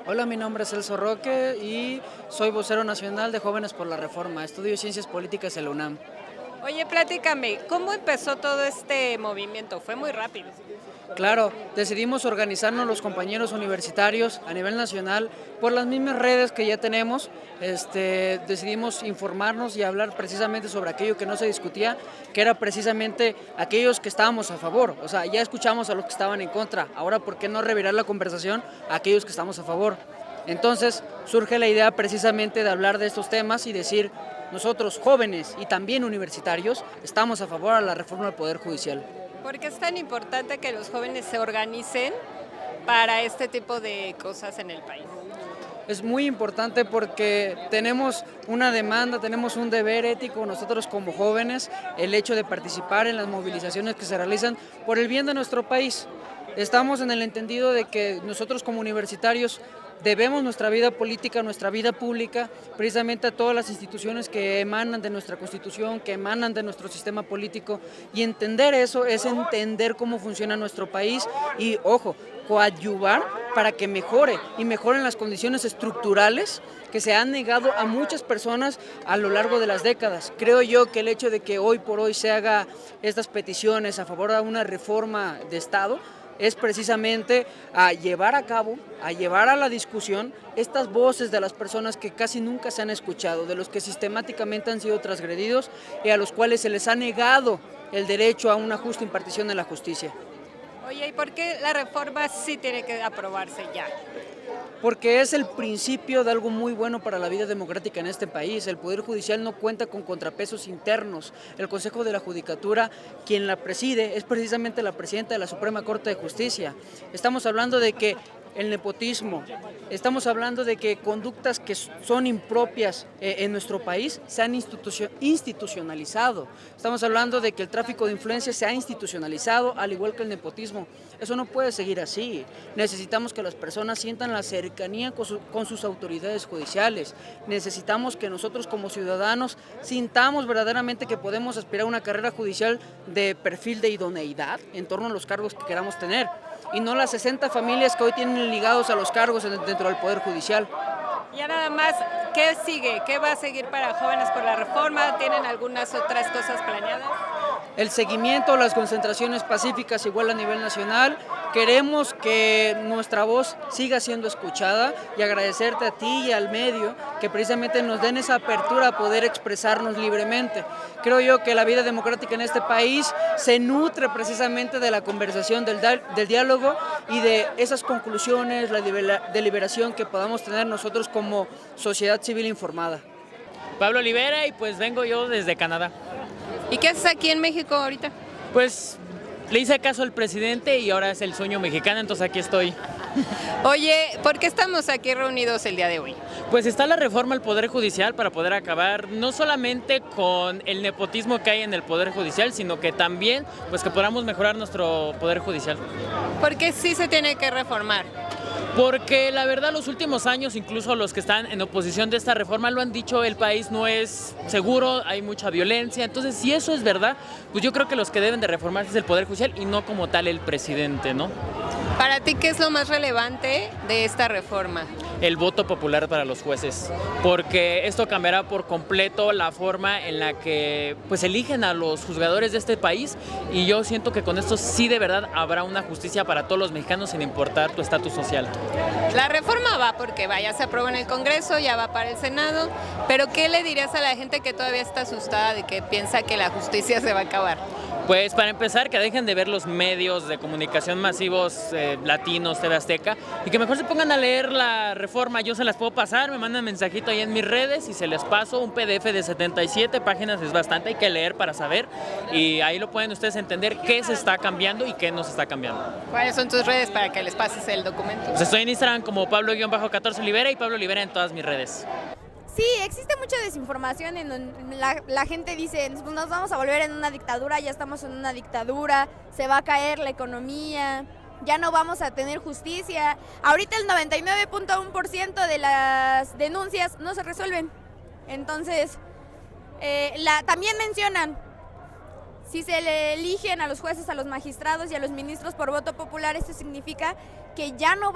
Hola, mi nombre es Celso Roque y soy vocero nacional de Jóvenes por la Reforma. Estudio Ciencias Políticas en la UNAM. Oye, platícame, ¿cómo empezó todo este movimiento? Fue muy rápido. Claro, decidimos organizarnos los compañeros universitarios a nivel nacional por las mismas redes que ya tenemos. Decidimos informarnos y hablar precisamente sobre aquello que no se discutía, que era precisamente aquellos que estábamos a favor. O sea, ya escuchamos a los que estaban en contra. Ahora, ¿por qué no revirar la conversación a aquellos que estamos a favor? Entonces surge la idea precisamente de hablar de estos temas y decir, nosotros jóvenes y también universitarios estamos a favor de la reforma del Poder Judicial. ¿Por qué es tan importante que los jóvenes se organicen para este tipo de cosas en el país? Es muy importante porque tenemos una demanda, tenemos un deber ético nosotros como jóvenes, el hecho de participar en las movilizaciones que se realizan por el bien de nuestro país. Estamos en el entendido de que nosotros como universitarios debemos nuestra vida política, nuestra vida pública, precisamente a todas las instituciones que emanan de nuestra Constitución, que emanan de nuestro sistema político, y entender eso es entender cómo funciona nuestro país y, ojo, coadyuvar para que mejore y mejoren las condiciones estructurales que se han negado a muchas personas a lo largo de las décadas. Creo yo que el hecho de que hoy por hoy se haga estas peticiones a favor de una reforma de Estado es precisamente a llevar a cabo, a llevar a la discusión estas voces de las personas que casi nunca se han escuchado, de los que sistemáticamente han sido transgredidos y a los cuales se les ha negado el derecho a una justa impartición de la justicia. Oye, ¿y por qué la reforma sí tiene que aprobarse ya? Porque es el principio de algo muy bueno para la vida democrática en este país. El Poder Judicial no cuenta con contrapesos internos. El Consejo de la Judicatura, quien la preside, es precisamente la presidenta de la Suprema Corte de Justicia. Estamos hablando de que el nepotismo, estamos hablando de que conductas que son impropias en nuestro país se han institucionalizado. Estamos hablando de que el tráfico de influencia se ha institucionalizado, al igual que el nepotismo. Eso no puede seguir así. Necesitamos que las personas sientan la cercanía con sus autoridades judiciales. Necesitamos que nosotros como ciudadanos sintamos verdaderamente que podemos aspirar a una carrera judicial de perfil de idoneidad en torno a los cargos que queramos tener, y no las 60 familias que hoy tienen ligados a los cargos dentro del Poder Judicial. Ya nada más, ¿qué sigue? ¿Qué va a seguir para Jóvenes por la Reforma? ¿Tienen algunas otras cosas planeadas? El seguimiento, las concentraciones pacíficas igual a nivel nacional. Queremos que nuestra voz siga siendo escuchada y agradecerte a ti y al medio que precisamente nos den esa apertura a poder expresarnos libremente. Creo yo que la vida democrática en este país se nutre precisamente de la conversación, del diálogo y de esas conclusiones, la deliberación que podamos tener nosotros como sociedad civil informada. Pablo Olivera, y pues vengo yo desde Canadá. ¿Y qué haces aquí en México ahorita? Pues le hice caso al presidente y ahora es el sueño mexicano, entonces aquí estoy. Oye, ¿por qué estamos aquí reunidos el día de hoy? Pues está la reforma al Poder Judicial para poder acabar no solamente con el nepotismo que hay en el Poder Judicial, sino que también pues que podamos mejorar nuestro Poder Judicial. Porque sí se tiene que reformar. Porque la verdad los últimos años, incluso los que están en oposición de esta reforma lo han dicho, el país no es seguro, hay mucha violencia. Entonces, si eso es verdad, pues yo creo que los que deben de reformarse es el Poder Judicial y no como tal el presidente, ¿no? Para ti, ¿qué es lo más relevante de esta reforma? El voto popular para los jueces, porque esto cambiará por completo la forma en la que pues eligen a los juzgadores de este país, y yo siento que con esto sí de verdad habrá una justicia para todos los mexicanos sin importar tu estatus social. La reforma va porque ya se aprobó en el Congreso, ya va para el Senado, pero ¿qué le dirías a la gente que todavía está asustada de que piensa que la justicia se va a acabar? Pues para empezar, que dejen de ver los medios de comunicación masivos latinos, TV Azteca, y que mejor se pongan a leer la reforma. Yo se las puedo pasar, me mandan mensajito ahí en mis redes y se les paso un PDF de 77 páginas, es bastante, hay que leer para saber, y ahí lo pueden ustedes entender qué se está cambiando y qué no se está cambiando. ¿Cuáles son tus redes para que les pases el documento? Pues estoy en Instagram como Pablo-14 Olivera y Pablo Olivera en todas mis redes. Sí, existe mucha desinformación en donde la gente dice, pues nos vamos a volver en una dictadura, ya estamos en una dictadura, se va a caer la economía, ya no vamos a tener justicia. Ahorita el 99.1% de las denuncias no se resuelven. Entonces, también mencionan, Si se le eligen a los jueces, a los magistrados y a los ministros por voto popular, esto significa que ya no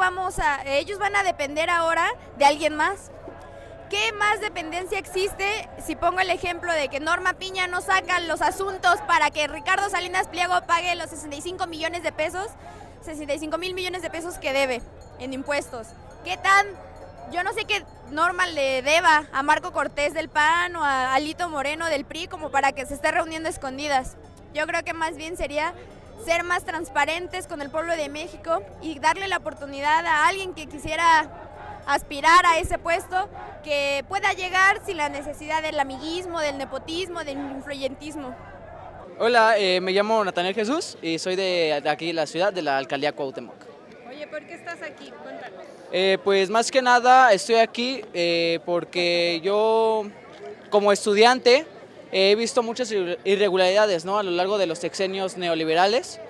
ellos van a depender ahora de alguien más. ¿Qué más dependencia existe? Si pongo el ejemplo de que Norma Piña no saca los asuntos para que Ricardo Salinas Pliego pague los 65 mil millones de pesos que debe en impuestos. Yo no sé qué Norma le deba a Marco Cortés del PAN o a Alito Moreno del PRI como para que se esté reuniendo a escondidas. Yo creo que más bien sería ser más transparentes con el pueblo de México y darle la oportunidad a alguien que quisiera aspirar a ese puesto, que pueda llegar sin la necesidad del amiguismo, del nepotismo, del influyentismo. Hola, me llamo Natanael Jesús y soy de aquí, la ciudad, de la alcaldía Cuauhtémoc. Oye, ¿por qué estás aquí? Cuéntanos. Pues más que nada estoy aquí porque yo como estudiante he visto muchas irregularidades, ¿no?, a lo largo de los sexenios neoliberales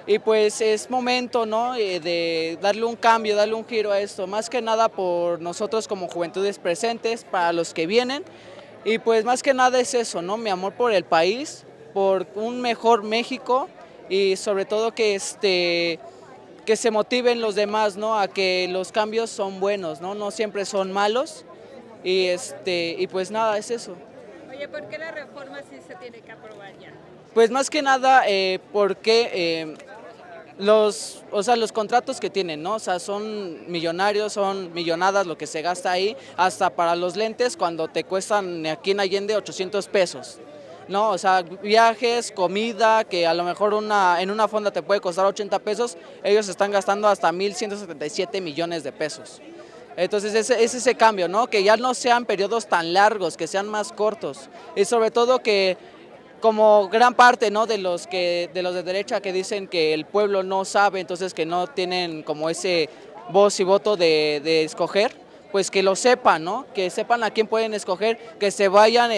y pues es momento, ¿no?, de darle un cambio, darle un giro a esto, más que nada por nosotros como juventudes presentes, para los que vienen y pues más que nada es eso, ¿no?, mi amor por el país, por un mejor México y sobre todo que se motiven los demás, ¿no?, a que los cambios son buenos, no siempre son malos y pues nada, es eso. Oye, ¿por qué la reforma sí se tiene que aprobar ya? Pues más que nada porque los contratos que tienen, ¿no?, o sea, son millonarios, son millonadas lo que se gasta ahí, hasta para los lentes cuando te cuestan aquí en Allende 800 pesos. No, o sea, viajes, comida, que a lo mejor en una fonda te puede costar 80 pesos, ellos están gastando hasta 1,177 millones de pesos. Entonces es ese cambio, ¿no?, que ya no sean periodos tan largos, que sean más cortos y sobre todo que como gran parte, ¿no?, de los de derecha que dicen que el pueblo no sabe, entonces que no tienen como ese voz y voto de escoger, pues que lo sepan, ¿no?, que sepan a quién pueden escoger, que se vayan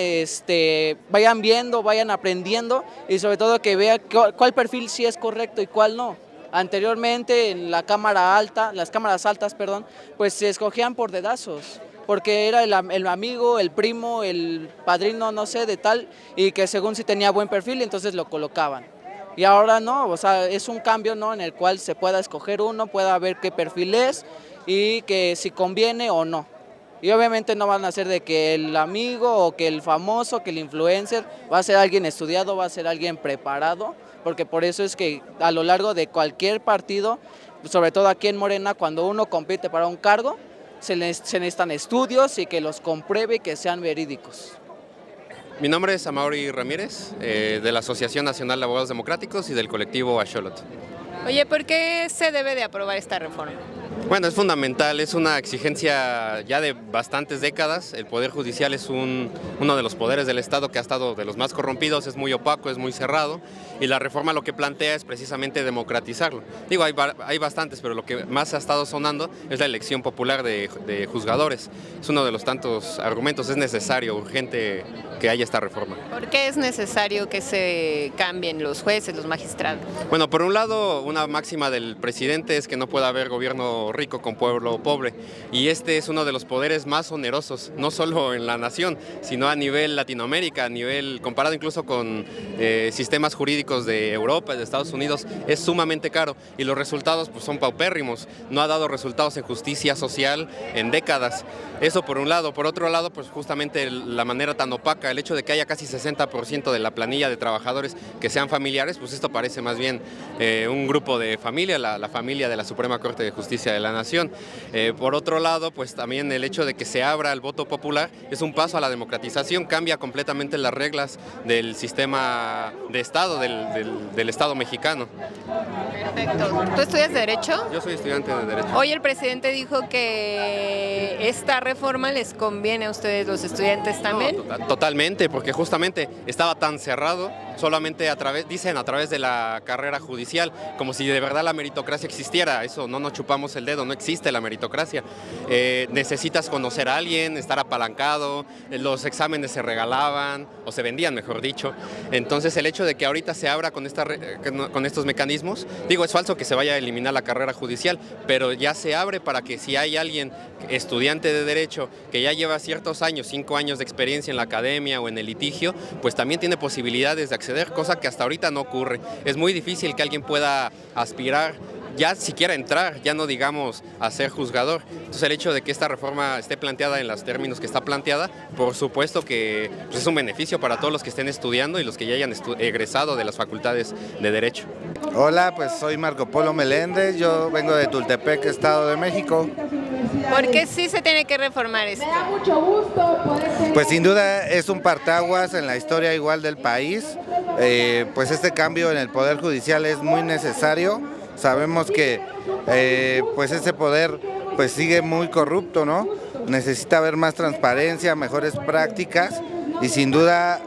viendo, vayan aprendiendo y sobre todo que vean cuál perfil sí es correcto y cuál no. Anteriormente en las cámaras altas, pues se escogían por dedazos, porque era el amigo, el primo, el padrino, no sé, de tal, y que según si tenía buen perfil, entonces lo colocaban. Y ahora no, o sea, es un cambio, ¿no?, en el cual se pueda escoger uno, pueda ver qué perfil es y que si conviene o no. Y obviamente no van a ser de que el amigo o que el famoso, que el influencer, va a ser alguien estudiado, va a ser alguien preparado, porque por eso es que a lo largo de cualquier partido, sobre todo aquí en Morena, cuando uno compite para un cargo, se necesitan estudios y que los compruebe y que sean verídicos. Mi nombre es Amaury Ramírez, de la Asociación Nacional de Abogados Democráticos y del colectivo Axolotl. Oye, ¿por qué se debe de aprobar esta reforma? Bueno, es fundamental, es una exigencia ya de bastantes décadas. El Poder Judicial es uno de los poderes del Estado que ha estado de los más corrompidos, es muy opaco, es muy cerrado, y la reforma lo que plantea es precisamente democratizarlo. Digo, hay bastantes, pero lo que más ha estado sonando es la elección popular de juzgadores. Es uno de los tantos argumentos, es necesario, urgente que haya esta reforma. ¿Por qué es necesario que se cambien los jueces, los magistrados? Bueno, por un lado, una máxima del presidente es que no puede haber gobierno rico con pueblo pobre, y este es uno de los poderes más onerosos, no solo en la nación, sino a nivel Latinoamérica, comparado incluso con sistemas jurídicos de Europa, de Estados Unidos, es sumamente caro, y los resultados pues son paupérrimos, no ha dado resultados en justicia social en décadas. Eso por un lado. Por otro lado, pues justamente la manera tan opaca, el hecho de que haya casi 60% de la planilla de trabajadores que sean familiares, pues esto parece más bien un grupo de familia, la familia de la Suprema Corte de Justicia de la Nación. Por otro lado, pues también el hecho de que se abra el voto popular es un paso a la democratización, cambia completamente las reglas del sistema de Estado, del Estado mexicano. Perfecto. ¿Tú estudias Derecho? Yo soy estudiante de Derecho. Hoy el presidente dijo que esta reforma les conviene a ustedes, los estudiantes, también. No, totalmente, porque justamente estaba tan cerrado, solamente a través de la carrera judicial, como si de verdad la meritocracia existiera. Eso, no nos chupamos el dedo, no existe la meritocracia. Necesitas conocer a alguien, estar apalancado, los exámenes se regalaban, o se vendían, mejor dicho. Entonces el hecho de que ahorita se abra con estos mecanismos, digo, es falso que se vaya a eliminar la carrera judicial, pero ya se abre para que si hay alguien estudiante de Derecho que ya lleva ciertos años, 5 años de experiencia en la academia o en el litigio, pues también tiene posibilidades de acceder, cosa que hasta ahorita no ocurre. Es muy difícil que alguien pueda aspirar, ya siquiera entrar, ya no digamos a ser juzgador. Entonces el hecho de que esta reforma esté planteada en los términos que está planteada, por supuesto que pues, es un beneficio para todos los que estén estudiando y los que ya hayan egresado de las facultades de Derecho. Hola, pues soy Marco Polo Meléndez, yo vengo de Tultepec, Estado de México. ¿Por qué sí se tiene que reformar esto? Pues sin duda es un partaguas en la historia igual del país, pues este cambio en el Poder Judicial es muy necesario. Sabemos que pues ese poder pues sigue muy corrupto, ¿no? Necesita haber más transparencia, mejores prácticas y sin duda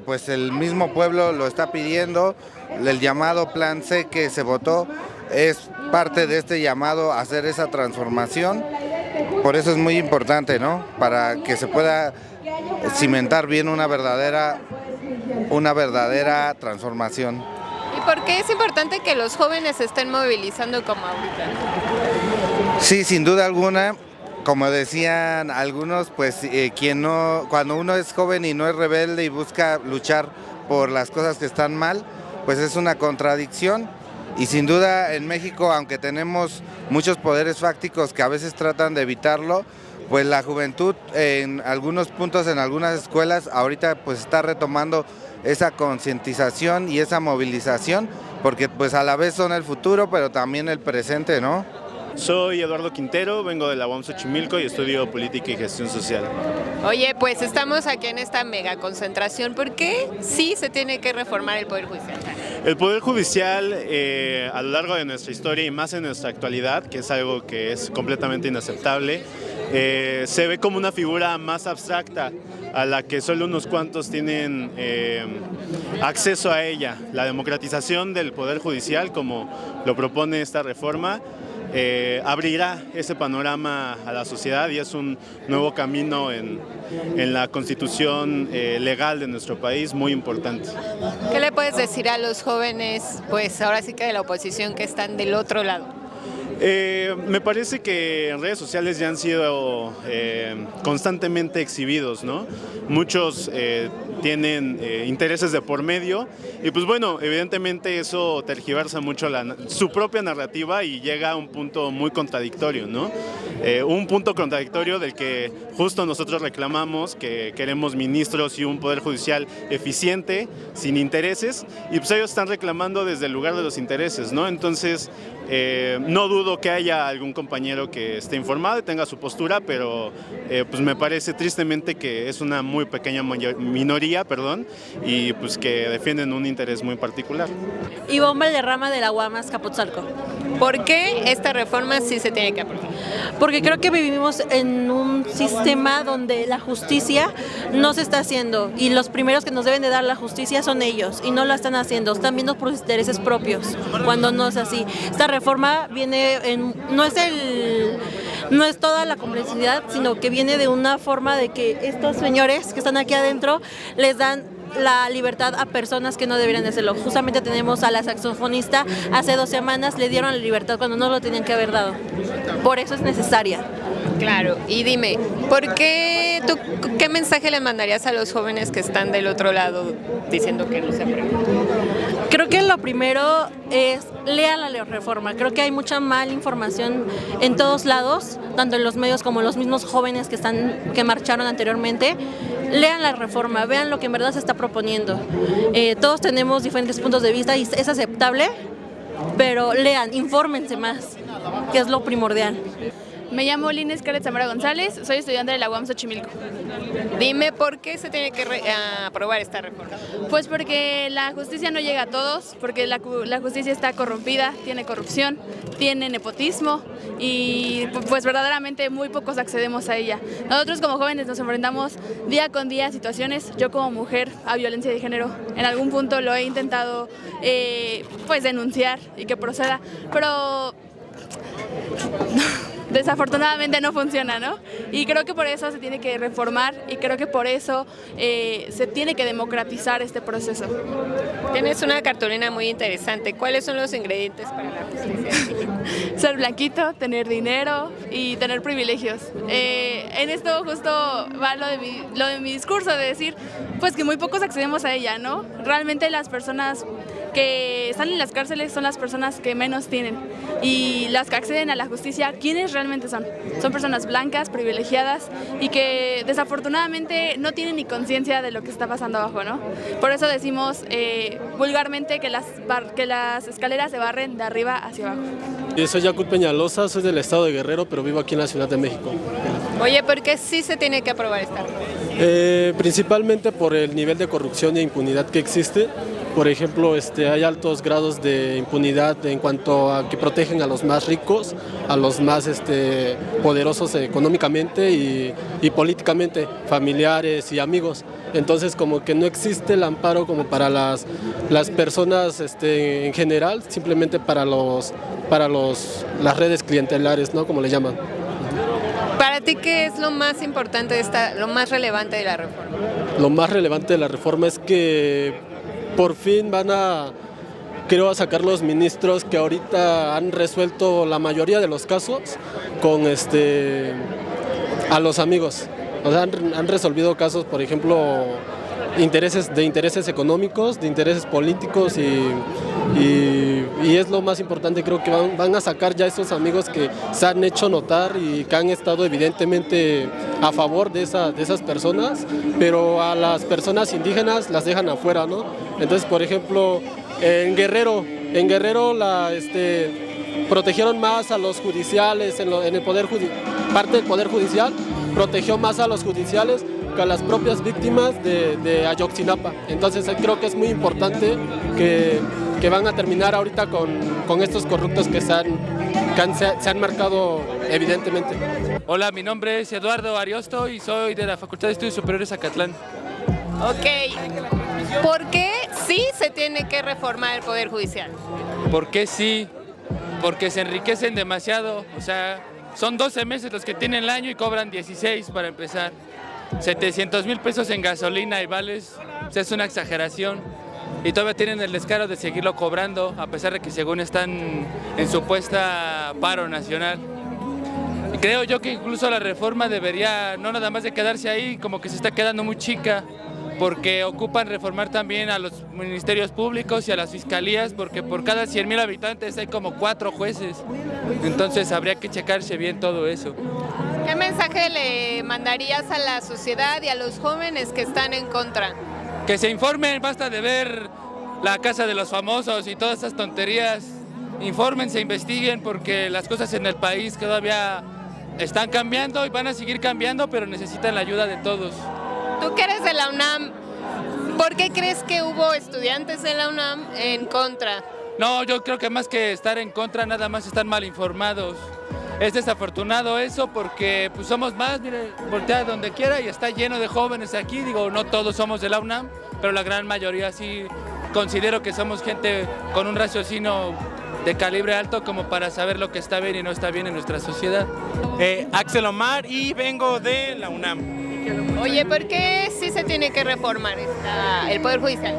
pues el mismo pueblo lo está pidiendo. El llamado Plan C que se votó es parte de este llamado a hacer esa transformación. Por eso es muy importante, ¿no? Para que se pueda cimentar bien una verdadera transformación. ¿Y por qué es importante que los jóvenes se estén movilizando como ahorita? Sí, sin duda alguna, como decían algunos, pues cuando uno es joven y no es rebelde y busca luchar por las cosas que están mal, pues es una contradicción. Y sin duda en México, aunque tenemos muchos poderes fácticos que a veces tratan de evitarlo, pues la juventud en algunos puntos, en algunas escuelas, ahorita pues está retomando esa concientización y esa movilización, porque pues a la vez son el futuro, pero también el presente, ¿no? Soy Eduardo Quintero, vengo de la UAM Xochimilco y estudio Política y Gestión Social. Oye, pues estamos aquí en esta mega concentración. ¿Por qué sí se tiene que reformar el Poder Judicial? El Poder Judicial a lo largo de nuestra historia y más en nuestra actualidad, que es algo que es completamente inaceptable, se ve como una figura más abstracta a la que solo unos cuantos tienen acceso a ella. La democratización del Poder Judicial, como lo propone esta reforma, abrirá ese panorama a la sociedad y es un nuevo camino en la constitución legal de nuestro país muy importante. ¿Qué le puedes decir a los jóvenes, pues ahora sí que de la oposición, que están del otro lado? Me parece que en redes sociales ya han sido constantemente exhibidos, ¿no? Muchos tienen intereses de por medio y pues bueno, evidentemente eso tergiversa mucho su propia narrativa y llega a un punto muy contradictorio, ¿no? Un punto contradictorio del que justo nosotros reclamamos, que queremos ministros y un poder judicial eficiente, sin intereses, y pues ellos están reclamando desde el lugar de los intereses, ¿no? Entonces, no dudo que haya algún compañero que esté informado y tenga su postura, pero pues me parece tristemente que es una muy pequeña minoría, y pues que defienden un interés muy particular. Ivonne Valderrama de la UAM Azcapotzalco. ¿Por qué esta reforma sí se tiene que aprobar? Porque creo que vivimos en un sistema donde la justicia no se está haciendo y los primeros que nos deben de dar la justicia son ellos y no la están haciendo, están viendo por sus intereses propios, cuando no es así. Esta reforma viene no es toda la complejidad, sino que viene de una forma de que estos señores que están aquí adentro les dan la libertad a personas que no deberían hacerlo. Justamente tenemos a la saxofonista, hace 2 semanas le dieron la libertad cuando no lo tenían que haber dado. Por eso es necesaria. Claro, y dime, ¿qué mensaje le mandarías a los jóvenes que están del otro lado diciendo que no se aprueba? Creo que lo primero es lean la reforma. Creo que hay mucha mala información en todos lados, tanto en los medios como los mismos jóvenes que marcharon anteriormente. Lean la reforma, vean lo que en verdad se está proponiendo. Todos tenemos diferentes puntos de vista y es aceptable, pero lean, infórmense más, que es lo primordial. Me llamo Lina Scarlett Zamora González, soy estudiante de la UAM Xochimilco. Dime, ¿por qué se tiene que aprobar esta reforma? Pues porque la justicia no llega a todos, porque la justicia está corrompida, tiene corrupción, tiene nepotismo y pues verdaderamente muy pocos accedemos a ella. Nosotros como jóvenes nos enfrentamos día con día a situaciones, yo como mujer, a violencia de género. En algún punto lo he intentado pues denunciar y que proceda, pero desafortunadamente no funciona, ¿no? Y creo que por eso se tiene que reformar y creo que por eso se tiene que democratizar este proceso. Tienes una cartulina muy interesante. ¿Cuáles son los ingredientes para la justicia? Ser blanquito, tener dinero y tener privilegios. En esto justo va lo de mi discurso, de decir pues que muy pocos accedemos a ella, ¿no? Realmente las personas que están en las cárceles son las personas que menos tienen, y las que acceden a la justicia, ¿quiénes realmente son? Son personas blancas, privilegiadas y que desafortunadamente no tienen ni conciencia de lo que está pasando abajo, ¿no? Por eso decimos vulgarmente que las escaleras se barren de arriba hacia abajo. Yo soy Jacob Peñalosa, soy del estado de Guerrero, pero vivo aquí en la Ciudad de México. Oye, ¿por qué sí se tiene que aprobar esta reforma? Principalmente por el nivel de corrupción e impunidad que existe. Por ejemplo, hay altos grados de impunidad en cuanto a que protegen a los más ricos, a los más poderosos económicamente y políticamente, familiares y amigos. Entonces, como que no existe el amparo como para las personas en general, simplemente para las redes clientelares, ¿no? Como le llaman. Para ti, ¿qué es lo más importante lo más relevante de la reforma? Lo más relevante de la reforma es que por fin van a sacar los ministros que ahorita han resuelto la mayoría de los casos con a los amigos. O sea, han resolvido casos, por ejemplo, intereses económicos, de intereses políticos y es lo más importante. Creo que van a sacar ya esos amigos que se han hecho notar y que han estado evidentemente a favor de esas personas, pero a las personas indígenas las dejan afuera, ¿no? Entonces, por ejemplo, en Guerrero protegieron más a los judiciales, en el parte del Poder Judicial protegió más a los judiciales que a las propias víctimas de Ayotzinapa. Entonces creo que es muy importante que van a terminar ahorita con estos corruptos que se han marcado evidentemente. Hola, mi nombre es Eduardo Ariosto y soy de la Facultad de Estudios Superiores Acatlán. Ok, ¿por qué sí se tiene que reformar el Poder Judicial? ¿Por qué sí? Porque se enriquecen demasiado, o sea, son 12 meses los que tienen el año y cobran 16 para empezar. 700,000 pesos en gasolina y vales, o sea, es una exageración. Y todavía tienen el descaro de seguirlo cobrando, a pesar de que según están en supuesta paro nacional. Y creo yo que incluso la reforma debería, no nada más de quedarse ahí, como que se está quedando muy chica, porque ocupan reformar también a los ministerios públicos y a las fiscalías, porque por cada 100,000 habitantes hay como 4 jueces. Entonces habría que checarse bien todo eso. ¿Qué mensaje le mandarías a la sociedad y a los jóvenes que están en contra? Que se informen, basta de ver La Casa de los Famosos y todas esas tonterías. Infórmense, investiguen, porque las cosas en el país todavía están cambiando y van a seguir cambiando, pero necesitan la ayuda de todos. Tú que eres de la UNAM, ¿por qué crees que hubo estudiantes de la UNAM en contra? No, yo creo que más que estar en contra, nada más están mal informados. Es desafortunado eso porque pues somos más, mire, voltea donde quiera y está lleno de jóvenes aquí. Digo, no todos somos de la UNAM, pero la gran mayoría sí considero que somos gente con un raciocinio de calibre alto como para saber lo que está bien y no está bien en nuestra sociedad. Axel Omar y vengo de la UNAM. Oye, ¿por qué sí se tiene que reformar el Poder Judicial?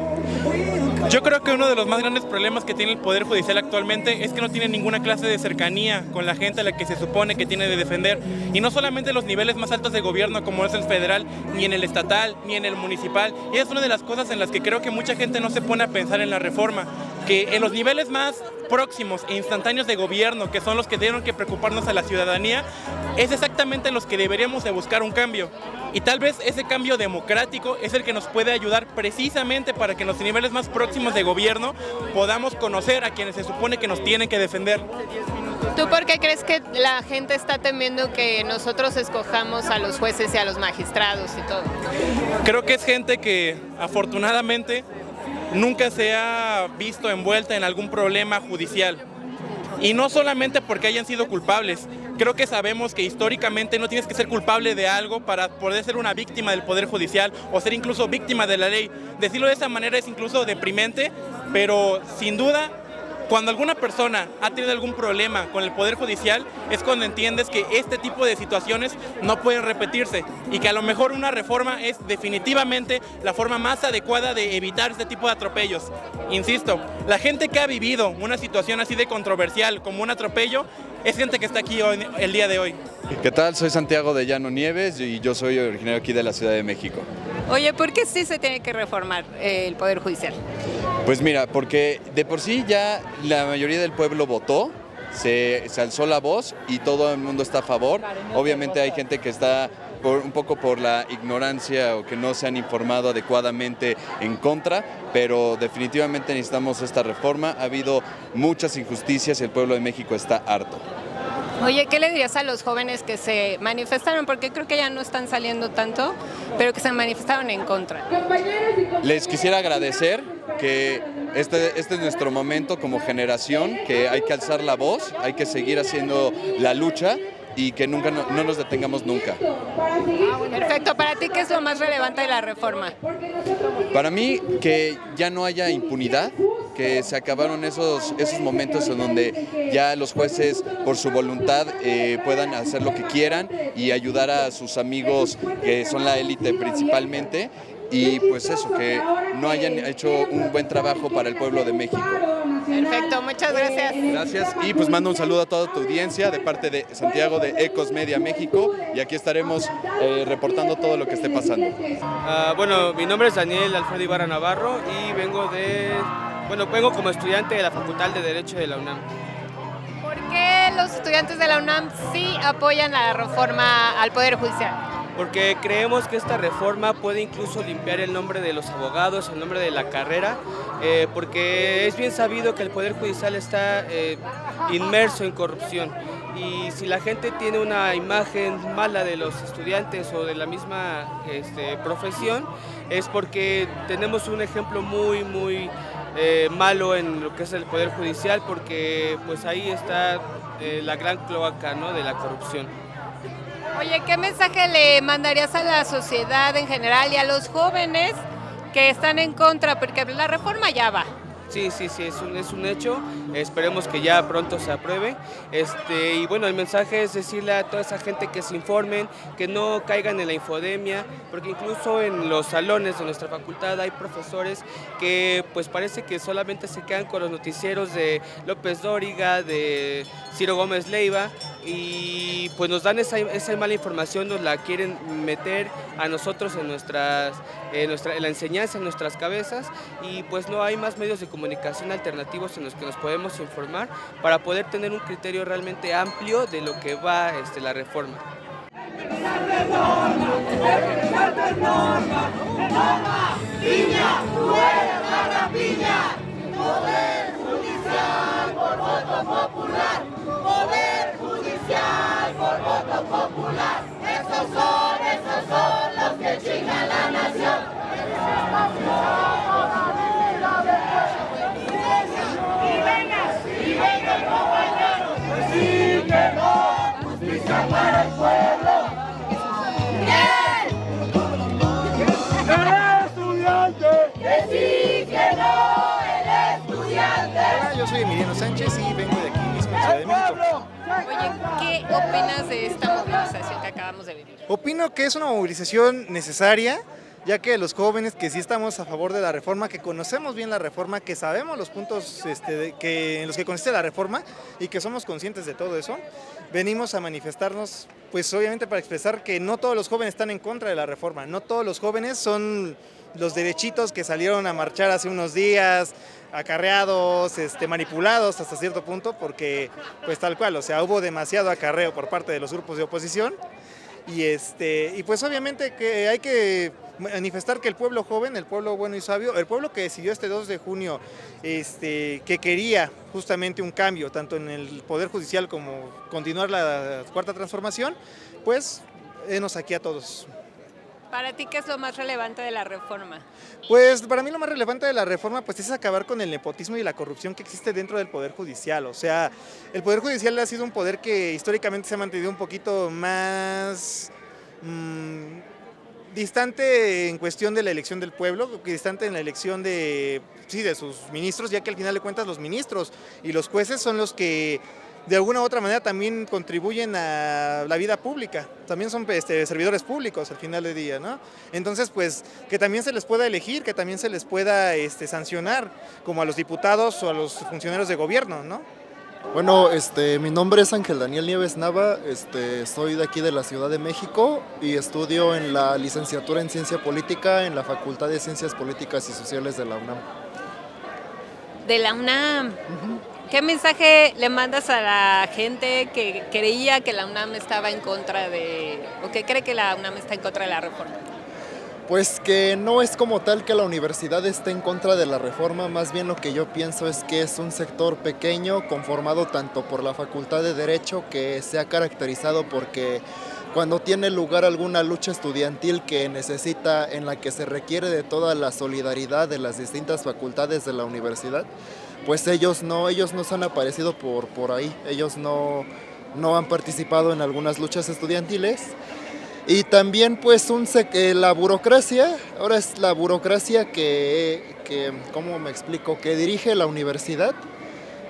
Yo creo que uno de los más grandes problemas que tiene el Poder Judicial actualmente es que no tiene ninguna clase de cercanía con la gente a la que se supone que tiene de defender. Y no solamente los niveles más altos de gobierno como es el federal, ni en el estatal, ni en el municipal. Y es una de las cosas en las que creo que mucha gente no se pone a pensar en la reforma. Que en los niveles más próximos e instantáneos de gobierno, que son los que tienen que preocuparnos a la ciudadanía, es exactamente en los que deberíamos de buscar un cambio. Y tal vez ese cambio democrático es el que nos puede ayudar precisamente para que en los niveles más próximos de gobierno podamos conocer a quienes se supone que nos tienen que defender. ¿Tú por qué crees que la gente está temiendo que nosotros escojamos a los jueces y a los magistrados y todo? Creo que es gente que afortunadamente nunca se ha visto envuelta en algún problema judicial. Y no solamente porque hayan sido culpables. Creo que sabemos que históricamente no tienes que ser culpable de algo para poder ser una víctima del Poder Judicial o ser incluso víctima de la ley. Decirlo de esa manera es incluso deprimente, pero sin duda Cuando alguna persona ha tenido algún problema con el Poder Judicial es cuando entiendes que este tipo de situaciones no pueden repetirse y que a lo mejor una reforma es definitivamente la forma más adecuada de evitar este tipo de atropellos. Insisto, la gente que ha vivido una situación así de controversial como un atropello es gente que está aquí hoy, el día de hoy. ¿Qué tal? Soy Santiago de Llano Nieves y yo soy originario aquí de la Ciudad de México. Oye, ¿por qué sí se tiene que reformar el Poder Judicial? Pues mira, porque de por sí ya la mayoría del pueblo votó, se alzó la voz y todo el mundo está a favor. Obviamente hay gente que está un poco por la ignorancia o que no se han informado adecuadamente en contra, pero definitivamente necesitamos esta reforma. Ha habido muchas injusticias y el pueblo de México está harto. Oye, ¿qué le dirías a los jóvenes que se manifestaron? Porque creo que ya no están saliendo tanto, pero que se manifestaron en contra. Les quisiera agradecer que este es nuestro momento como generación, que hay que alzar la voz, hay que seguir haciendo la lucha y que nunca no nos detengamos nunca. Perfecto. ¿Para ti qué es lo más relevante de la reforma? Para mí, que ya no haya impunidad, que se acabaron esos momentos en donde ya los jueces por su voluntad puedan hacer lo que quieran y ayudar a sus amigos que son la élite principalmente, y pues eso, que no hayan hecho un buen trabajo para el pueblo de México. Perfecto, muchas gracias. Gracias, y pues mando un saludo a toda tu audiencia de parte de Santiago de Ecos Media México, y aquí estaremos reportando todo lo que esté pasando. Bueno, mi nombre es Daniel Alfredo Ibarra Navarro y vengo como estudiante de la Facultad de Derecho de la UNAM. ¿Por qué los estudiantes de la UNAM sí apoyan la reforma al Poder Judicial? Porque creemos que esta reforma puede incluso limpiar el nombre de los abogados, el nombre de la carrera, porque es bien sabido que el Poder Judicial está inmerso en corrupción. Y si la gente tiene una imagen mala de los estudiantes o de la misma profesión, es porque tenemos un ejemplo muy malo en lo que es el Poder Judicial, porque pues ahí está la gran cloaca, ¿no?, de la corrupción. Oye, ¿qué mensaje le mandarías a la sociedad en general y a los jóvenes que están en contra? Porque la reforma ya va. Sí, es un hecho, esperemos que ya pronto se apruebe, y bueno, el mensaje es decirle a toda esa gente que se informen, que no caigan en la infodemia, porque incluso en los salones de nuestra facultad hay profesores que pues parece que solamente se quedan con los noticieros de López Dóriga, de Ciro Gómez Leiva, y pues nos dan esa mala información, nos la quieren meter a nosotros en la enseñanza, en nuestras cabezas, y pues no hay más medios de comunicación alternativos en los que nos podemos informar para poder tener un criterio realmente amplio de lo que va la reforma. Poder Judicial por voto popular, Poder Judicial por voto popular. Esos son los que chingan la nación. Y venga, compañeros, pues sí que no, justicia para el pueblo. ¡El estudiante! Que sí que no, el estudiante. Hola, yo soy Emiliano Sánchez y vengo de aquí mismo, de Ciudad de México. Oye, ¿qué opinas de esta movilización que acabamos de vivir? Opino que es una movilización necesaria, ya que los jóvenes que sí estamos a favor de la reforma, que conocemos bien la reforma, que sabemos los puntos en los que consiste la reforma y que somos conscientes de todo eso, venimos a manifestarnos, pues obviamente para expresar que no todos los jóvenes están en contra de la reforma, no todos los jóvenes son los derechitos que salieron a marchar hace unos días, acarreados, manipulados hasta cierto punto, porque pues tal cual, o sea, hubo demasiado acarreo por parte de los grupos de oposición. Y pues obviamente que hay que manifestar que el pueblo joven, el pueblo bueno y sabio, el pueblo que decidió este 2 de junio, que quería justamente un cambio, tanto en el Poder Judicial como continuar la Cuarta Transformación, pues enos aquí a todos. ¿Para ti qué es lo más relevante de la reforma? Pues para mí lo más relevante de la reforma pues es acabar con el nepotismo y la corrupción que existe dentro del Poder Judicial. O sea, el Poder Judicial ha sido un poder que históricamente se ha mantenido un poquito más, distante en cuestión de la elección del pueblo, distante en la elección de sus ministros, ya que al final de cuentas los ministros y los jueces son los que de alguna u otra manera también contribuyen a la vida pública, también son servidores públicos al final del día, ¿no? Entonces, pues, que también se les pueda elegir, que también se les pueda sancionar, como a los diputados o a los funcionarios de gobierno, ¿no? Bueno, mi nombre es Ángel Daniel Nieves Nava, soy de aquí de la Ciudad de México y estudio en la licenciatura en Ciencia Política en la Facultad de Ciencias Políticas y Sociales de la UNAM. De la UNAM. ¿Qué mensaje le mandas a la gente que creía que la UNAM estaba en contra o que cree que la UNAM está en contra de la reforma? Pues que no es como tal que la universidad esté en contra de la reforma, más bien lo que yo pienso es que es un sector pequeño conformado tanto por la Facultad de Derecho, que se ha caracterizado porque cuando tiene lugar alguna lucha estudiantil en la que se requiere de toda la solidaridad de las distintas facultades de la universidad, pues ellos no se han aparecido por ahí, ellos no han participado en algunas luchas estudiantiles. Y también pues la burocracia, ahora es la burocracia ¿cómo me explico?, que dirige la universidad,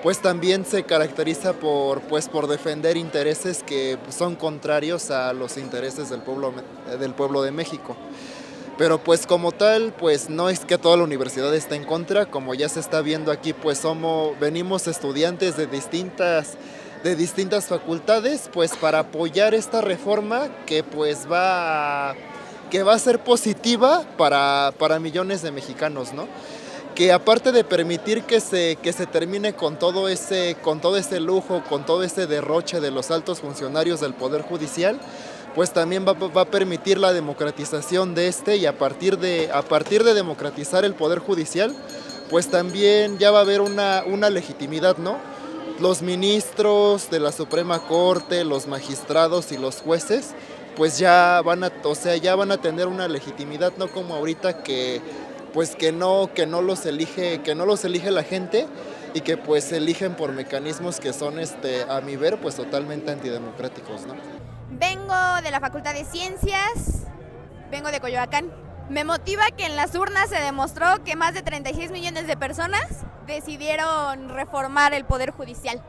pues también se caracteriza por defender intereses que son contrarios a los intereses del pueblo de México. Pero pues como tal, pues no es que toda la universidad esté en contra, como ya se está viendo aquí, pues venimos estudiantes de distintas facultades, pues para apoyar esta reforma que pues va a ser positiva para millones de mexicanos, ¿no? Que aparte de permitir que se termine con todo ese lujo, con todo ese derroche de los altos funcionarios del Poder Judicial, pues también va a permitir la democratización de y a partir de democratizar el Poder Judicial, pues también ya va a haber una legitimidad, ¿no? Los ministros de la Suprema Corte, los magistrados y los jueces, pues ya van a tener una legitimidad, no como ahorita que no los elige la gente y que pues eligen por mecanismos que son a mi ver pues totalmente antidemocráticos, ¿no? Vengo de la Facultad de Ciencias, vengo de Coyoacán. Me motiva que en las urnas se demostró que más de 36 millones de personas decidieron reformar el Poder Judicial,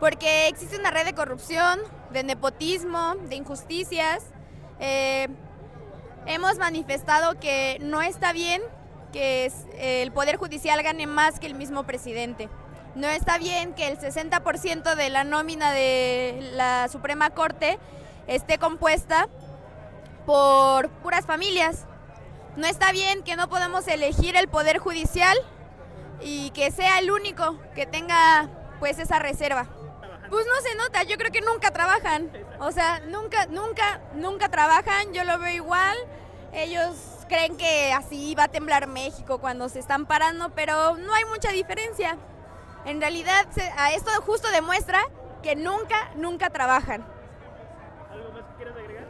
porque existe una red de corrupción, de nepotismo, de injusticias. Hemos manifestado que no está bien que el Poder Judicial gane más que el mismo presidente. No está bien que el 60% de la nómina de la Suprema Corte esté compuesta por puras familias. No está bien que no podamos elegir el Poder Judicial y que sea el único que tenga pues esa reserva. Pues no se nota, yo creo que nunca trabajan, o sea, nunca trabajan, yo lo veo igual. Ellos creen que así va a temblar México cuando se están parando, pero no hay mucha diferencia. En realidad, esto justo demuestra que nunca trabajan. ¿Algo más que quieras agregar?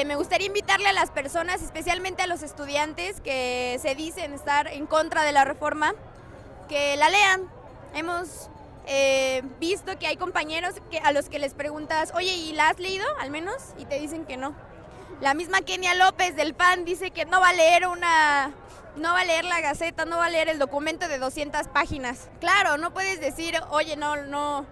Me gustaría invitarle a las personas, especialmente a los estudiantes que se dicen estar en contra de la reforma, que la lean. Hemos visto que hay compañeros a los que les preguntas, oye, ¿y la has leído al menos? Y te dicen que no. La misma Kenia López del PAN dice que no va a leer la Gaceta, no va a leer el documento de 200 páginas. Claro, no puedes decir, oye, no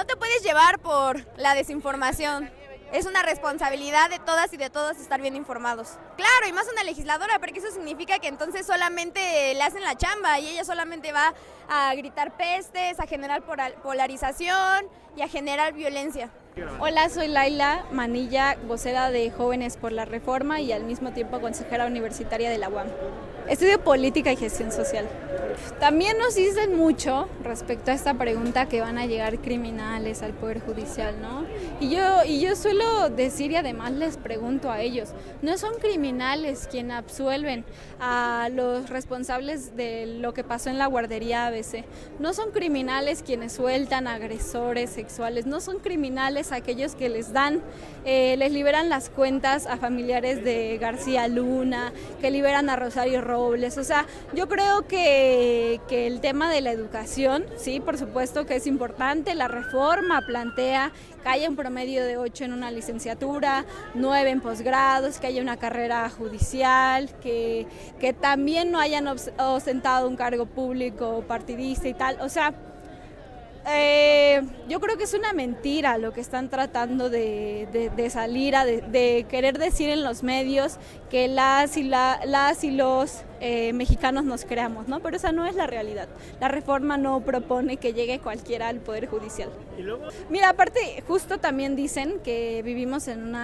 te puedes llevar por la desinformación. Es una responsabilidad de todas y de todos estar bien informados. Claro, y más una legisladora, porque eso significa que entonces solamente le hacen la chamba y ella solamente va a gritar pestes, a generar polarización y a generar violencia. Hola, soy Laila Manilla, vocera de Jóvenes por la Reforma y al mismo tiempo consejera universitaria de la UAM. Estudio política y gestión social. También nos dicen mucho respecto a esta pregunta que van a llegar criminales al Poder Judicial, ¿no? Y yo suelo decir y además les pregunto a ellos, no son criminales quienes absuelven a los responsables de lo que pasó en la guardería ABC, no son criminales quienes sueltan agresores sexuales, no son criminales a aquellos que les liberan las cuentas a familiares de García Luna, que liberan a Rosario Robles. O sea, yo creo que el tema de la educación, sí, por supuesto que es importante. La reforma plantea que haya un promedio de 8 en una licenciatura, 9 en posgrados, que haya una carrera judicial, que también no hayan ostentado un cargo público partidista y tal. O sea, yo creo que es una mentira lo que están tratando de querer decir en los medios, que las y los mexicanos nos creamos, ¿no? Pero esa no es la realidad. La reforma no propone que llegue cualquiera al Poder Judicial. ¿Y luego? Mira, aparte, justo también dicen que vivimos en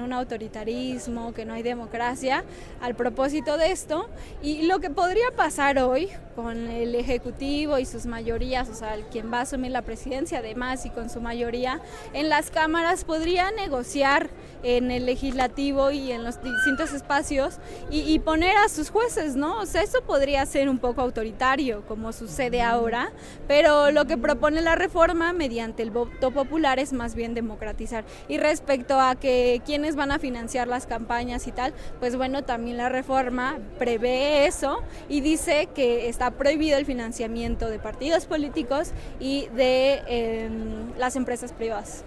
un autoritarismo, que no hay democracia al propósito de esto, y lo que podría pasar hoy con el Ejecutivo y sus mayorías, o sea, quien va a asumir la presidencia además y con su mayoría en las cámaras, podría negociar en el Legislativo y en los distintos espacios y poner a sus jueces, ¿no? O sea, eso podría ser un poco autoritario, como sucede ahora, pero lo que propone la reforma mediante el voto popular es más bien democratizar. Y respecto a que quiénes van a financiar las campañas y tal, pues bueno, también la reforma prevé eso y dice que está prohibido el financiamiento de partidos políticos y de las empresas privadas.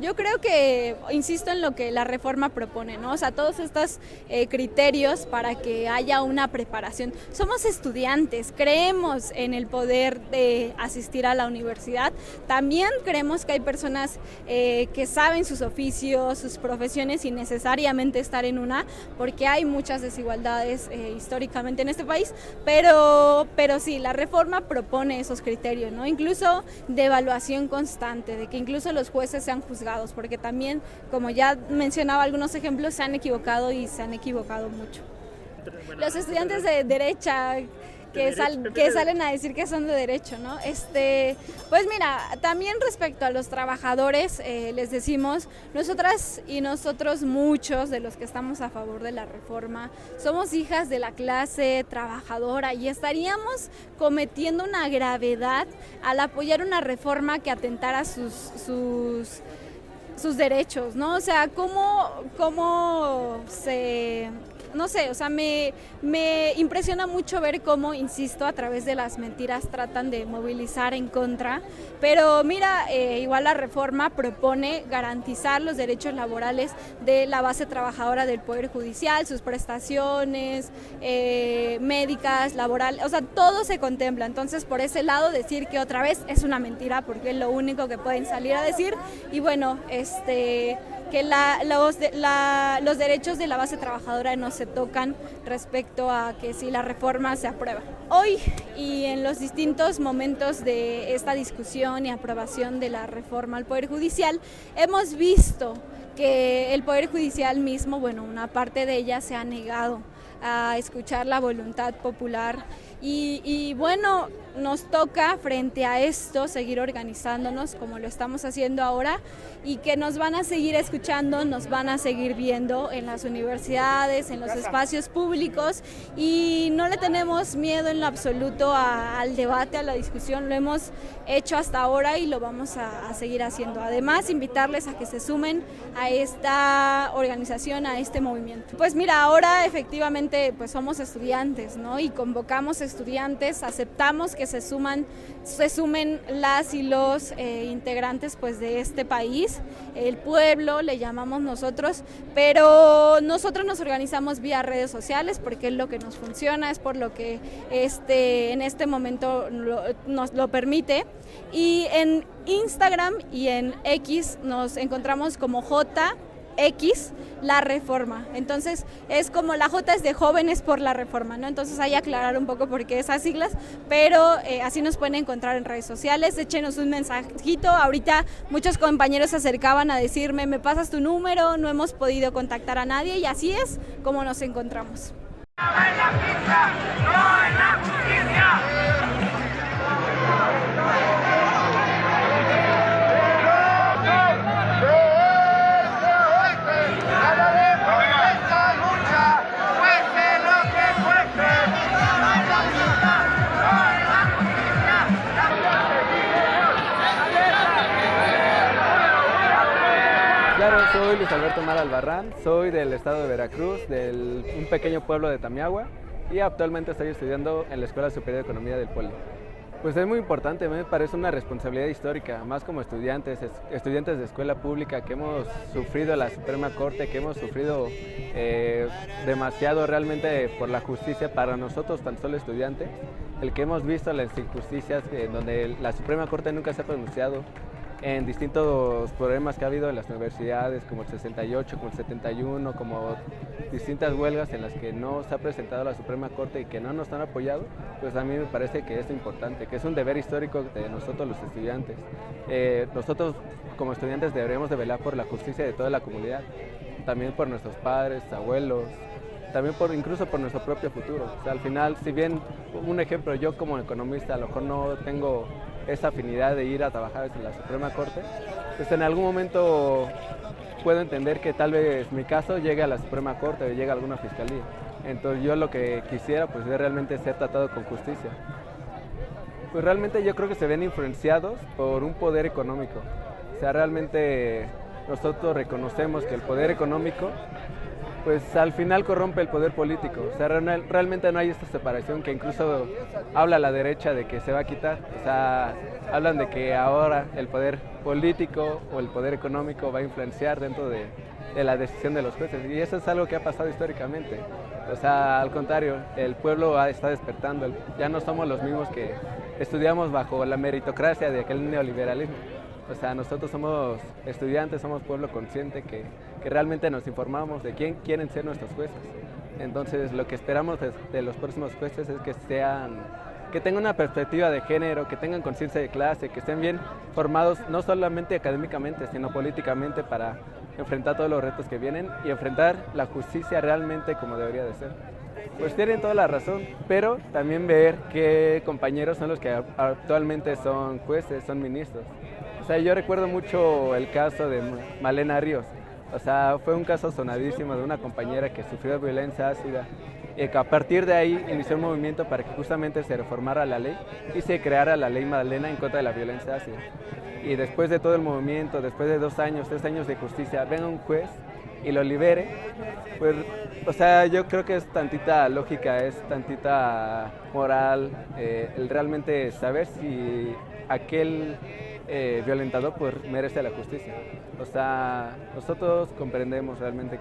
Yo creo que, insisto en lo que la reforma propone, ¿no? O sea, todos estos criterios para que haya una preparación. Somos estudiantes, creemos en el poder de asistir a la universidad. También creemos que hay personas que saben sus oficios, sus profesiones sin necesariamente estar en una, porque hay muchas desigualdades históricamente en este país, pero sí, la reforma propone esos criterios, ¿no? Incluso de evaluación constante, de que incluso los jueces sean juzgados, porque también, como ya mencionaba algunos ejemplos, se han equivocado y se han equivocado mucho. Los estudiantes de derecha que salen a decir que son de derecho, ¿no? Pues mira, también respecto a los trabajadores, les decimos, nosotras y nosotros, muchos de los que estamos a favor de la reforma, somos hijas de la clase trabajadora y estaríamos cometiendo una gravedad al apoyar una reforma que atentara sus derechos, ¿no? O sea, cómo se... No sé, o sea, me impresiona mucho ver cómo, insisto, a través de las mentiras tratan de movilizar en contra, pero mira, igual la reforma propone garantizar los derechos laborales de la base trabajadora del Poder Judicial, sus prestaciones médicas, laborales, o sea, todo se contempla. Entonces, por ese lado, decir que otra vez es una mentira, porque es lo único que pueden salir a decir, y bueno, que los derechos de la base trabajadora no se tocan respecto a que si la reforma se aprueba. Hoy y en los distintos momentos de esta discusión y aprobación de la reforma al Poder Judicial, hemos visto que el Poder Judicial mismo, bueno, una parte de ella se ha negado a escuchar la voluntad popular y bueno, nos toca frente a esto seguir organizándonos como lo estamos haciendo ahora y que nos van a seguir escuchando, nos van a seguir viendo en las universidades, en los espacios públicos y no le tenemos miedo en lo absoluto al debate, a la discusión, lo hemos hecho hasta ahora y lo vamos a seguir haciendo. Además, invitarles a que se sumen a esta organización, a este movimiento. Pues mira, ahora efectivamente pues somos estudiantes, ¿no? Y convocamos estudiantes, aceptamos que se sumen las y los integrantes pues de este país, el pueblo le llamamos nosotros, pero nosotros nos organizamos vía redes sociales porque es lo que nos funciona, es por lo que en este momento nos lo permite, y en Instagram y en X nos encontramos como JX La Reforma. Entonces es como la J es de Jóvenes por la Reforma, ¿no? Entonces hay que aclarar un poco por qué esas siglas, pero así nos pueden encontrar en redes sociales. Échenos un mensajito. Ahorita muchos compañeros se acercaban a decirme, ¿me pasas tu número? No hemos podido contactar a nadie y así es como nos encontramos. ¡No en la pizza! ¡No en la justicia! es Alberto Mar Albarrán, soy del estado de Veracruz, de un pequeño pueblo de Tamiahua, y actualmente estoy estudiando en la Escuela Superior de Economía del Poli. Pues es muy importante, me parece una responsabilidad histórica, más como estudiantes de escuela pública que hemos sufrido la Suprema Corte, que hemos sufrido demasiado realmente por la justicia para nosotros tan solo estudiantes, el que hemos visto las injusticias donde la Suprema Corte nunca se ha pronunciado en distintos problemas que ha habido en las universidades, como el 68, como el 71, como distintas huelgas en las que no se ha presentado la Suprema Corte y que no nos han apoyado, pues a mí me parece que es importante, que es un deber histórico de nosotros los estudiantes. Nosotros como estudiantes deberíamos de velar por la justicia de toda la comunidad, también por nuestros padres, abuelos, también incluso por nuestro propio futuro. O sea, al final, si bien, un ejemplo, yo como economista a lo mejor no tengo esa afinidad de ir a trabajar en la Suprema Corte, pues en algún momento puedo entender que tal vez mi caso llegue a la Suprema Corte o llegue a alguna fiscalía. Entonces yo lo que quisiera pues es realmente ser tratado con justicia. Pues realmente yo creo que se ven influenciados por un poder económico. O sea, realmente nosotros reconocemos que el poder económico pues al final corrompe el poder político. O sea, realmente no hay esta separación que incluso habla la derecha de que se va a quitar. O sea, hablan de que ahora el poder político o el poder económico va a influenciar dentro de la decisión de los jueces. Y eso es algo que ha pasado históricamente. O sea, al contrario, el pueblo está despertando. Ya no somos los mismos que estudiamos bajo la meritocracia de aquel neoliberalismo. O sea, nosotros somos estudiantes, somos pueblo consciente que realmente nos informamos de quién quieren ser nuestros jueces. Entonces, lo que esperamos de los próximos jueces es que tengan una perspectiva de género, que tengan conciencia de clase, que estén bien formados no solamente académicamente, sino políticamente para enfrentar todos los retos que vienen y enfrentar la justicia realmente como debería de ser. Pues tienen toda la razón, pero también ver qué compañeros son los que actualmente son jueces, son ministros. O sea, yo recuerdo mucho el caso de Malena Ríos. O sea, fue un caso sonadísimo de una compañera que sufrió violencia ácida y que a partir de ahí inició un movimiento para que justamente se reformara la ley y se creara la ley Malena en contra de la violencia ácida. Y después de todo el movimiento, después de 2 años, 3 años de justicia, venga un juez y lo libere, pues, o sea, yo creo que es tantita lógica, es tantita moral, el realmente saber si aquel violentador pues merece la justicia. O sea, nosotros comprendemos realmente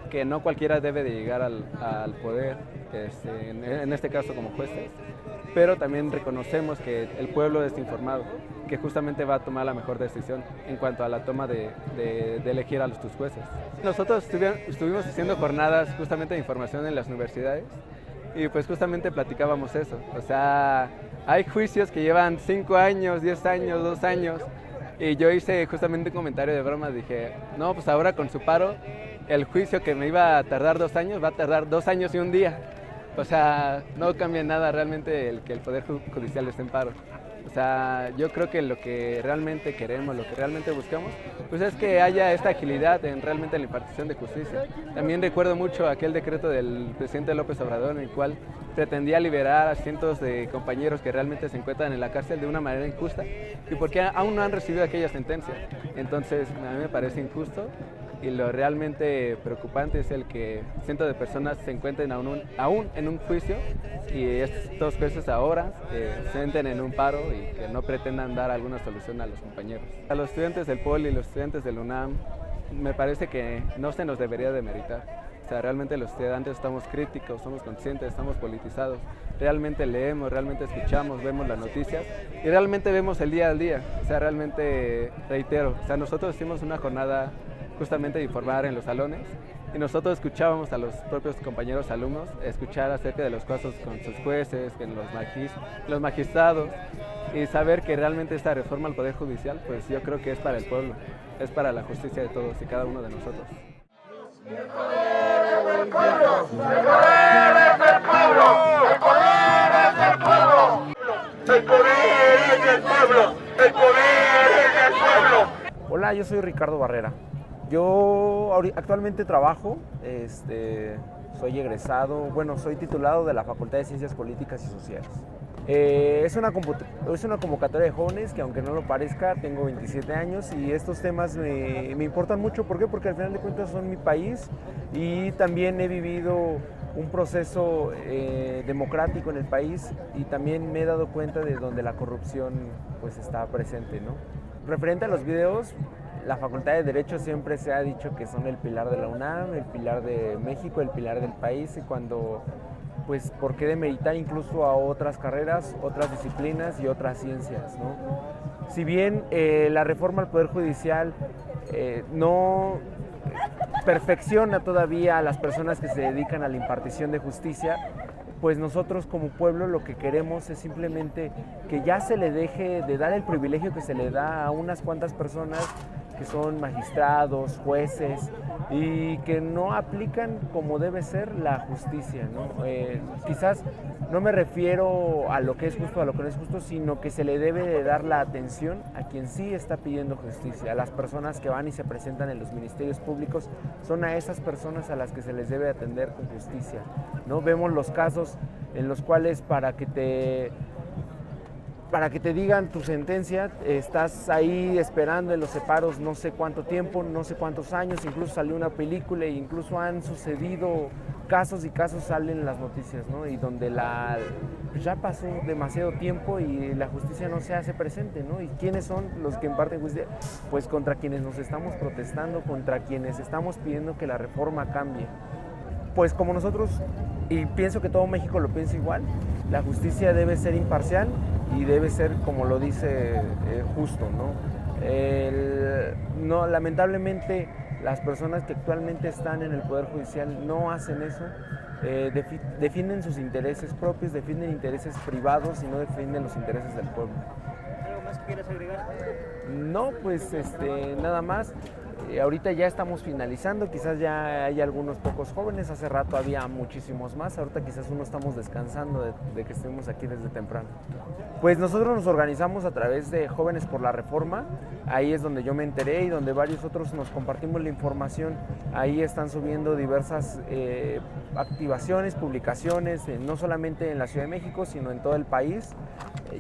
que no cualquiera debe de llegar al poder, en este caso como jueces, pero también reconocemos que el pueblo es informado, que justamente va a tomar la mejor decisión en cuanto a la toma de elegir a tus jueces. Nosotros estuvimos haciendo jornadas justamente de información en las universidades y pues justamente platicábamos eso. O sea, hay juicios que llevan 5 años, 10 años, 2 años y yo hice justamente un comentario de broma, dije, no, pues ahora con su paro el juicio que me iba a tardar 2 años va a tardar 2 años y 1 día. O sea, no cambia nada realmente que el Poder Judicial esté en paro. O sea, yo creo que lo que realmente queremos, lo que realmente buscamos, pues es que haya esta agilidad en realmente la impartición de justicia. También recuerdo mucho aquel decreto del presidente López Obrador en el cual pretendía liberar a cientos de compañeros que realmente se encuentran en la cárcel de una manera injusta y porque aún no han recibido aquella sentencia. Entonces, a mí me parece injusto. Y lo realmente preocupante es el que cientos de personas se encuentren aún en un juicio y estos jueces ahora se entren en un paro y que no pretendan dar alguna solución a los compañeros. A los estudiantes del Poli y los estudiantes del UNAM me parece que no se nos debería demeritar. O sea, realmente los estudiantes estamos críticos, somos conscientes, estamos politizados, realmente leemos, realmente escuchamos, vemos las noticias y realmente vemos el día al día. O sea, realmente reitero, o sea, nosotros hicimos una jornada justamente de informar en los salones y nosotros escuchábamos a los propios compañeros alumnos escuchar acerca de los casos con sus jueces, con los magistrados y saber que realmente esta reforma al Poder Judicial pues yo creo que es para el pueblo, es para la justicia de todos y cada uno de nosotros. El poder es del pueblo, el poder es del pueblo, el poder es del pueblo, el poder es del pueblo, el poder es del pueblo. Hola, yo soy Ricardo Barrera. Yo actualmente trabajo, soy egresado, soy titulado de la Facultad de Ciencias Políticas y Sociales. Es una convocatoria de jóvenes que, aunque no lo parezca, tengo 27 años y estos temas me importan mucho. ¿Por qué? Porque al final de cuentas son mi país y también he vivido un proceso democrático en el país y también me he dado cuenta de donde la corrupción pues está presente, ¿no? Referente a los videos, la Facultad de Derecho siempre se ha dicho que son el pilar de la UNAM, el pilar de México, el pilar del país, y cuando, pues, ¿por qué demeritar incluso a otras carreras, otras disciplinas y otras ciencias, ¿no? Si bien la reforma al Poder Judicial no perfecciona todavía a las personas que se dedican a la impartición de justicia, pues nosotros como pueblo lo que queremos es simplemente que ya se le deje de dar el privilegio que se le da a unas cuantas personas que son magistrados, jueces, y que no aplican como debe ser la justicia, ¿no? Quizás no me refiero a lo que es justo, a lo que no es justo, sino que se le debe de dar la atención a quien sí está pidiendo justicia. A las personas que van y se presentan en los ministerios públicos, son a esas personas a las que se les debe atender con justicia, ¿no? Vemos los casos en los cuales para que te digan tu sentencia, estás ahí esperando en los separos no sé cuánto tiempo, no sé cuántos años, incluso salió una película e incluso han sucedido casos y casos salen en las noticias, ¿no? Y donde ya pasó demasiado tiempo y la justicia no se hace presente, ¿no? ¿Y quiénes son los que imparten justicia? Pues contra quienes nos estamos protestando, contra quienes estamos pidiendo que la reforma cambie. Pues como nosotros, y pienso que todo México lo piensa igual, la justicia debe ser imparcial y debe ser, como lo dice, justo, ¿no? Lamentablemente, las personas que actualmente están en el Poder Judicial no hacen eso, defienden sus intereses propios, defienden intereses privados y no defienden los intereses del pueblo. ¿Algo más que quieras agregar? No, pues nada más. Ahorita ya estamos finalizando, quizás ya hay algunos pocos jóvenes, hace rato había muchísimos más, ahorita quizás uno estamos descansando de que estemos aquí desde temprano. Pues nosotros nos organizamos a través de Jóvenes por la Reforma, ahí es donde yo me enteré y donde varios otros nos compartimos la información, ahí están subiendo diversas activaciones, publicaciones, no solamente en la Ciudad de México, sino en todo el país.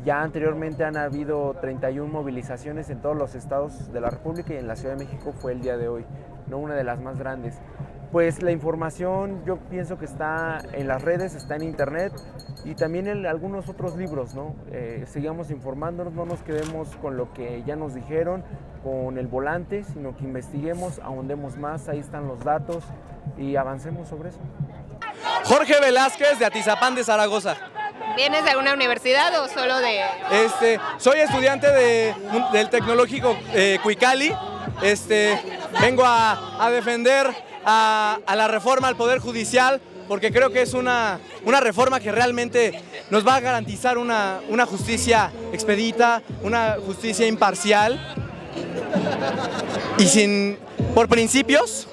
Ya anteriormente han habido 31 movilizaciones en todos los estados de la República y en la Ciudad de México fue el día de hoy, ¿no? Una de las más grandes. Pues la información yo pienso que está en las redes, está en internet y también en algunos otros libros, ¿no? Sigamos informándonos, no nos quedemos con lo que ya nos dijeron, con el volante, sino que investiguemos, ahondemos más, ahí están los datos y avancemos sobre eso. Jorge Velázquez, de Atizapán de Zaragoza. ¿Vienes de alguna universidad o solo de...? Soy estudiante del Tecnológico Cuicali. Vengo a defender a la reforma al Poder Judicial porque creo que es una reforma que realmente nos va a garantizar una justicia expedita, una justicia imparcial y por principios,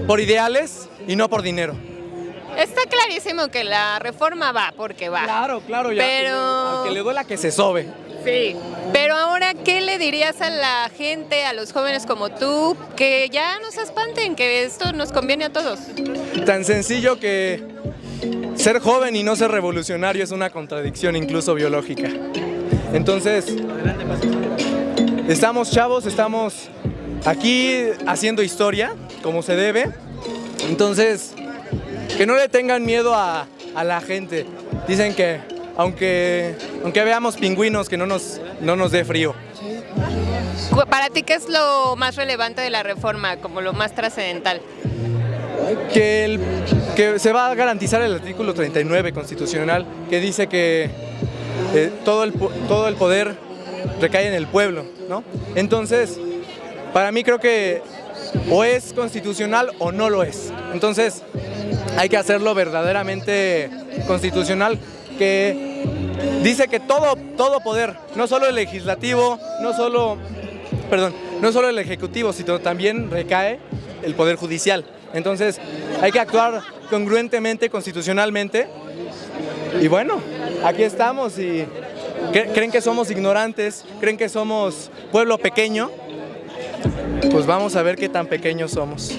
por ideales y no por dinero. Está clarísimo que la reforma va porque va. Claro, ya. Pero... al que le duela que se sobe. Sí, pero ahora, ¿qué le dirías a la gente, a los jóvenes como tú, que ya no se espanten, que esto nos conviene a todos? Tan sencillo que ser joven y no ser revolucionario es una contradicción incluso biológica. Entonces, estamos chavos, estamos aquí haciendo historia, como se debe. Entonces, que no le tengan miedo a la gente. Dicen que aunque veamos pingüinos, que no nos dé frío. Para ti, ¿qué es lo más relevante de la reforma, como lo más trascendental? Que se va a garantizar el artículo 39 constitucional, que dice que todo el poder recae en el pueblo, ¿no? Entonces, para mí creo que o es constitucional o no lo es. Entonces, hay que hacerlo verdaderamente constitucional, que dice que todo poder, no solo el legislativo, no solo el ejecutivo, sino también recae el poder judicial. Entonces, hay que actuar congruentemente, constitucionalmente. Y bueno, aquí estamos y creen que somos ignorantes, creen que somos pueblo pequeño. Pues vamos a ver qué tan pequeños somos.